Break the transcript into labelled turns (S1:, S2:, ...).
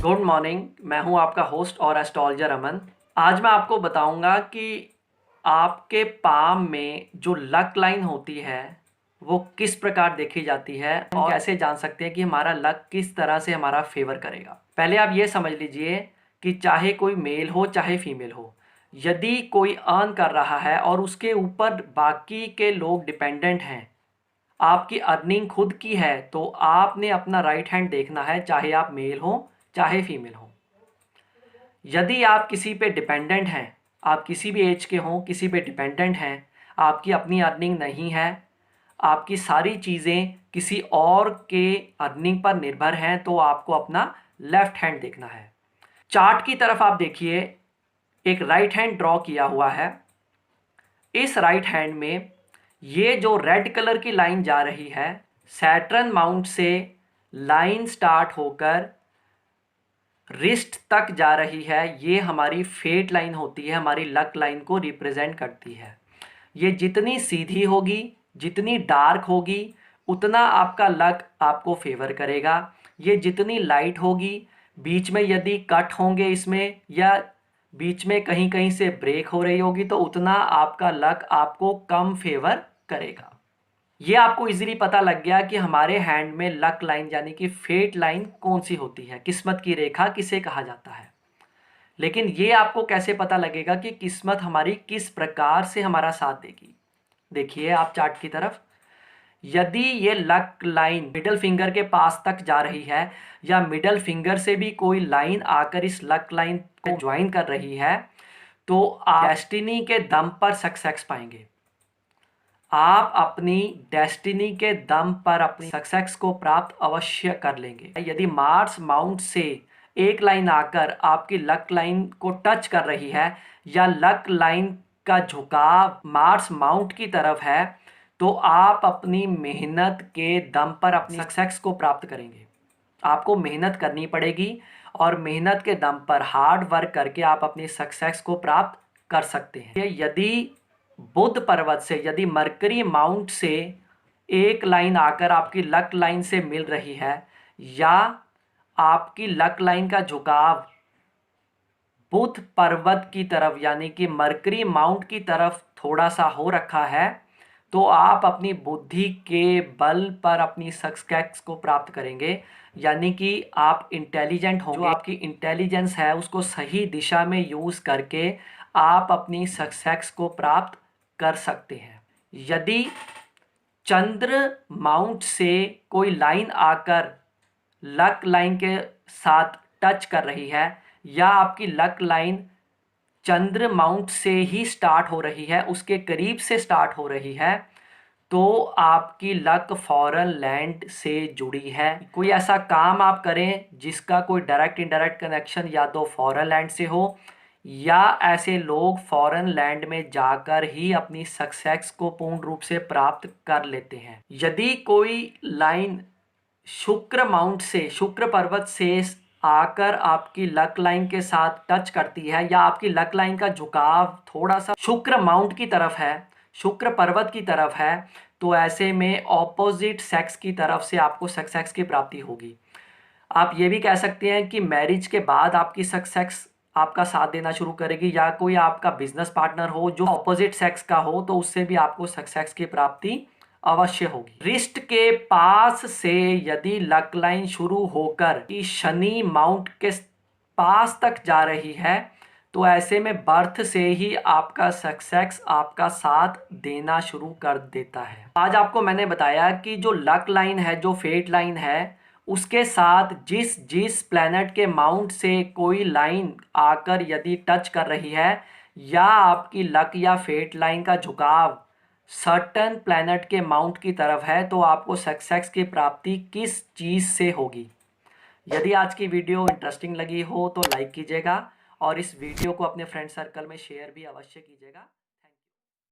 S1: Good morning. मैं हूं आपका होस्ट और एस्ट्रोलॉजर अमन। आज मैं आपको बताऊंगा कि आपके पाम में जो लक लाइन होती है वो किस प्रकार देखी जाती है और कैसे जान सकते हैं कि हमारा लक किस तरह से हमारा फेवर करेगा। पहले आप ये समझ लीजिए कि चाहे कोई मेल हो चाहे फीमेल हो, यदि कोई अर्न कर रहा है और उसके ऊपर बाकी के लोग डिपेंडेंट हैं, आपकी अर्निंग खुद की है, तो आपने अपना राइट हैंड देखना है, चाहे आप मेल हो चाहे फीमेल हो। यदि आप किसी पे डिपेंडेंट हैं, आप किसी भी एज के हों, किसी पे डिपेंडेंट हैं, आपकी अपनी अर्निंग नहीं है, आपकी सारी चीज़ें किसी और के अर्निंग पर निर्भर हैं, तो आपको अपना लेफ्ट हैंड देखना है। चार्ट की तरफ आप देखिए, एक राइट हैंड ड्रॉ किया हुआ है। इस राइट हैंड में ये जो रेड कलर की लाइन जा रही है, सैटर्न माउंट से लाइन स्टार्ट होकर रिस्ट तक जा रही है, ये हमारी फेट लाइन होती है, हमारी लक लाइन को रिप्रेजेंट करती है। ये जितनी सीधी होगी, जितनी डार्क होगी, उतना आपका लक आपको फेवर करेगा। ये जितनी लाइट होगी, बीच में यदि कट होंगे इसमें या बीच में कहीं कहीं से ब्रेक हो रही होगी, तो उतना आपका लक आपको कम फेवर करेगा। ये आपको इजीली पता लग गया कि हमारे हैंड में लक लाइन यानी कि फेट लाइन कौन सी होती है, किस्मत की रेखा किसे कहा जाता है। लेकिन ये आपको कैसे पता लगेगा कि किस्मत हमारी किस प्रकार से हमारा साथ देगी। देखिए आप चार्ट की तरफ, यदि ये लक लाइन मिडल फिंगर के पास तक जा रही है या मिडल फिंगर से भी कोई लाइन आकर इस लक लाइन को ज्वाइन कर रही है, तो आप डेस्टिनी के दम पर सक्सेस पाएंगे। आप अपनी डेस्टिनी के दम पर अपनी सक्सेस को प्राप्त अवश्य कर लेंगे। यदि मार्स माउंट से एक लाइन आकर आपकी लक लाइन को टच कर रही है या लक लाइन का झुकाव मार्स माउंट की तरफ है, तो आप अपनी मेहनत के दम पर अपनी सक्सेस को प्राप्त करेंगे। आपको मेहनत करनी पड़ेगी और मेहनत के दम पर हार्ड वर्क करके आप अपनी सक्सेस को प्राप्त कर सकते हैं। यदि बुध पर्वत से, यदि मरकरी माउंट से एक लाइन आकर आपकी लक लाइन से मिल रही है या आपकी लक लाइन का झुकाव बुध पर्वत की तरफ यानी कि मरकरी माउंट की तरफ थोड़ा सा हो रखा है, तो आप अपनी बुद्धि के बल पर अपनी सक्सेस को प्राप्त करेंगे। यानी कि आप इंटेलिजेंट होंगे, जो आपकी इंटेलिजेंस है उसको सही दिशा में यूज़ करके आप अपनी सक्सेस को प्राप्त कर सकते हैं। यदि चंद्र माउंट से कोई लाइन आकर लक लाइन के साथ टच कर रही है या आपकी लक लाइन चंद्र माउंट से ही स्टार्ट हो रही है, उसके करीब से स्टार्ट हो रही है, तो आपकी लक फॉरेन लैंड से जुड़ी है। कोई ऐसा काम आप करें जिसका कोई डायरेक्ट इनडायरेक्ट कनेक्शन या तो फॉरेन लैंड से हो, या ऐसे लोग फॉरेन लैंड में जाकर ही अपनी सक्सेस को पूर्ण रूप से प्राप्त कर लेते हैं। यदि कोई लाइन शुक्र माउंट से, शुक्र पर्वत से आकर आपकी लक लाइन के साथ टच करती है या आपकी लक लाइन का झुकाव थोड़ा सा शुक्र माउंट की तरफ है, शुक्र पर्वत की तरफ है, तो ऐसे में ऑपोजिट सेक्स की तरफ से आपको सक्सेस की प्राप्ति होगी। आप ये भी कह सकते हैं कि मैरिज के बाद आपकी सक्सेस आपका साथ देना शुरू करेगी, या कोई आपका बिजनेस पार्टनर हो जो ऑपोजिट सेक्स का हो, तो उससे भी आपको सक्सेस की प्राप्ति अवश्य होगी। रिस्ट के पास से यदि लक लाइन शुरू होकर शनि माउंट के पास तक जा रही है, तो ऐसे में बर्थ से ही आपका सक्सेस आपका साथ देना शुरू कर देता है। आज आपको मैंने बताया कि जो लक लाइन है, जो फेट लाइन है, उसके साथ जिस जिस प्लैनेट के माउंट से कोई लाइन आकर यदि टच कर रही है या आपकी लक या फेट लाइन का झुकाव सर्टन प्लैनेट के माउंट की तरफ है, तो आपको सक्सेस की प्राप्ति किस चीज़ से होगी। यदि आज की वीडियो इंटरेस्टिंग लगी हो तो लाइक कीजिएगा और इस वीडियो को अपने फ्रेंड सर्कल में शेयर भी अवश्य कीजिएगा।